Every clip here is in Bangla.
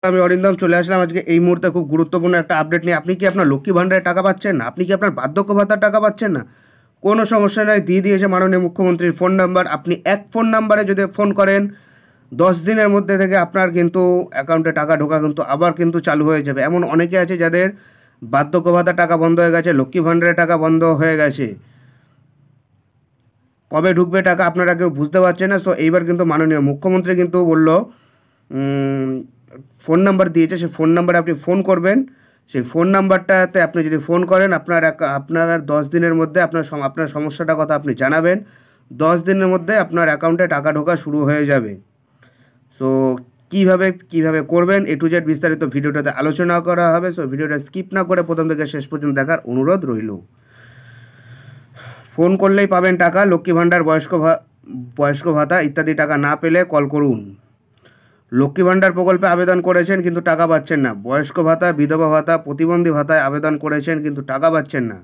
আমি অরিন্দম চলে আসলাম আজকে এই মুহূর্তে খুব গুরুত্বপূর্ণ একটা আপডেট নিয়ে। আপনি কি আপনার লক্ষ্মী ভাণ্ডারে টাকা পাচ্ছেন না? আপনি কি আপনার বার্ধক্য ভাতার টাকা পাচ্ছেন না? কোনো সমস্যা নাই, দিয়ে দিয়েছে মাননীয় মুখ্যমন্ত্রীর ফোন নাম্বার। আপনি এক ফোন নাম্বারে যদি ফোন করেন 10 দিনের মধ্যে থেকে আপনার কিন্তু অ্যাকাউন্টে টাকা ঢোকা কিন্তু আবার কিন্তু চালু হয়ে যাবে। এমন অনেকে আছে যাদের বার্ধক্য ভাতার টাকা বন্ধ হয়ে গেছে, লক্ষ্মী ভাণ্ডারের টাকা বন্ধ হয়ে গেছে। কবে ঢুকবে টাকা আপনারা কেউ বুঝতে পারছেন না। সো এইবার কিন্তু মাননীয় মুখ্যমন্ত্রী কিন্তু বলল, ফোন নাম্বার দিয়েছে, সেই ফোন নাম্বারে আপনি ফোন করবেন। সেই ফোন নাম্বারটাতে আপনি যদি ফোন করেন আপনার 10 দিনের মধ্যে আপনার সমস্যাটা কথা আপনি জানাবেন। 10 দিনের মধ্যে আপনার অ্যাকাউন্টে টাকা ঢোকা শুরু হয়ে যাবে। সো কীভাবে করবেন A to Z বিস্তারিত ভিডিওটাতে আলোচনা করা হবে। সো ভিডিওটা স্কিপ না করে প্রথম থেকে শেষ পর্যন্ত দেখার অনুরোধ রইল। ফোন করলেই পাবেন টাকা। লক্ষ্মী ভাণ্ডার, বয়স্ক ভাতা ইত্যাদি টাকা না পেলে কল করুন। লক্ষ্মী ভাণ্ডার প্রকল্পে আবেদন করেছেন কিন্তু টাকা পাচ্ছেন না। বয়স্ক ভাতা, বিধবা ভাতা, প্রতিবন্ধী ভাতায় আবেদন করেছেন কিন্তু টাকা পাচ্ছেন না।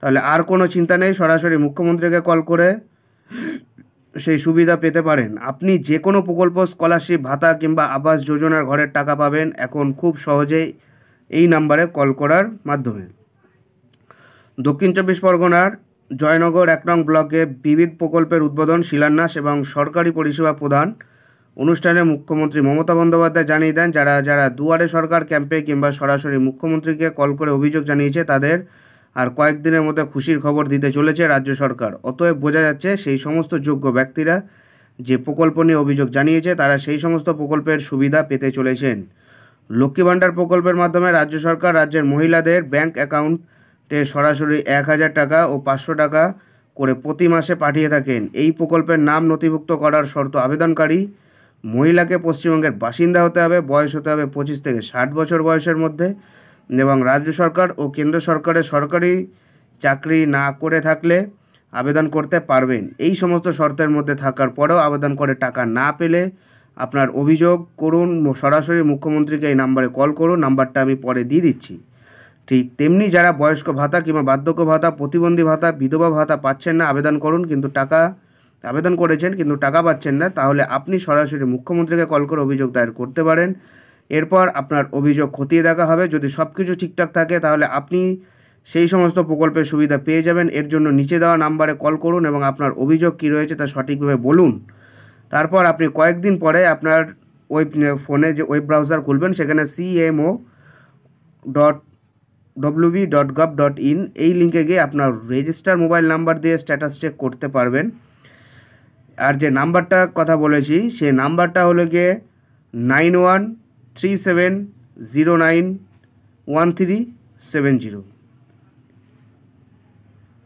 তাহলে আর কোনো চিন্তা নেই, সরাসরি মুখ্যমন্ত্রীকে কল করে সেই সুবিধা পেতে পারেন। আপনি যে কোনো প্রকল্প, স্কলারশিপ, ভাতা কিংবা আবাস যোজনার ঘরের টাকা পাবেন এখন খুব সহজেই এই নাম্বারে কল করার মাধ্যমে। দক্ষিণ 24 পরগনার জয়নগর 1 নং ব্লকে বিবিধ প্রকল্পের উদ্বোধন, শিলান্যাস এবং সরকারি পরিষেবা প্রদান অনুষ্ঠানে মুখ্যমন্ত্রী মমতা বন্দ্যোপাধ্যায় জানিয়ে দেন, যারা দুয়ারে সরকার ক্যাম্পে কিংবা সরাসরি মুখ্যমন্ত্রীকে কল করে অভিযোগ জানিয়েছে তাদের আর কয়েকদিনের মধ্যে খুশির খবর দিতে চলেছে রাজ্য সরকার। অতএব বোঝা যাচ্ছে সেই সমস্ত যোগ্য ব্যক্তিরা যে প্রকল্প নিয়ে অভিযোগ জানিয়েছে তারা সেই সমস্ত প্রকল্পের সুবিধা পেতে চলেছেন। লক্ষ্মী ভাণ্ডার প্রকল্পের মাধ্যমে রাজ্য সরকার রাজ্যের মহিলাদের ব্যাংক অ্যাকাউন্টে সরাসরি 1000 টাকা ও 500 টাকা করে প্রতি মাসে পাঠিয়ে থাকেন। এই প্রকল্পের নাম নথিভুক্ত করার শর্ত, আবেদনকারী মহিলাকে পশ্চিমবঙ্গের বাসিন্দা হতে হবে, বয়স হতে হবে 25 থেকে 60 বছর বয়সের মধ্যে এবং রাজ্য সরকার ও কেন্দ্র সরকারের সরকারি চাকরি না করে থাকলে আবেদন করতে পারবেন। এই সমস্ত শর্তের মধ্যে থাকার পরেও আবেদন করে টাকা না পেলে আপনার অভিযোগ করুন সরাসরি মুখ্যমন্ত্রীকে। এই নাম্বারে কল করুন, নাম্বারটা আমি পরে দিয়ে দিচ্ছি। ঠিক তেমনি যারা বয়স্ক ভাতা কিংবা বার্ধক্য ভাতা, প্রতিবন্ধী ভাতা, বিধবা ভাতা পাচ্ছেন না, আবেদন করেছেন কিন্তু টাকা পাচ্ছেন না, তাহলে আপনি সরাসরি মুখ্যমন্ত্রীকে কল করে অভিযোগ দায়ের করতে পারেন। এরপর আপনার অভিযোগ খতিয়ে দেখা হবে। যদি সব কিছু ঠিকঠাক থাকে তাহলে আপনি সেই সমস্ত প্রকল্পের সুবিধা পেয়ে যাবেন। এর জন্য নিচে দেওয়া নাম্বারে কল করুন এবং আপনার অভিযোগ কী রয়েছে তা সঠিকভাবে বলুন। তারপর আপনি কয়েকদিন পরে আপনার ফোনে যে ওয়েব ব্রাউজার খুলবেন, সেখানে cmo.wb.gov.in এই লিঙ্কে গিয়ে আপনার রেজিস্টার মোবাইল নাম্বার দিয়ে স্ট্যাটাস চেক করতে পারবেন। আর যে নাম্বারটা কথা বলেছি সেই নাম্বারটা হলো গিয়ে 9137091370।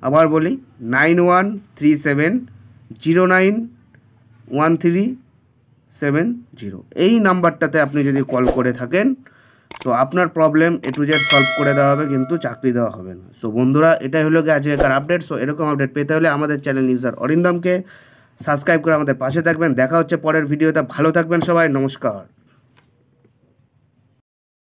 আবার বলি 9137091370। এই নাম্বারটাতে আপনি যদি কল করে থাকেন তো আপনার problem A to Z solve করে দেওয়া হবে, কিন্তু চাকরি দেওয়া হবে না। সো বন্ধুরা, এটাই হলো গিয়ে আজকের আপডেট। সো এরকম আপডেট পেতে হলে আমাদের চ্যানেল ইউজার অরিন্দমকে সাবস্ক্রাইব করে আমাদের পাশে থাকবেন। দেখা হচ্ছে পরের ভিডিওতে। ভালো থাকবেন সবাই, নমস্কার।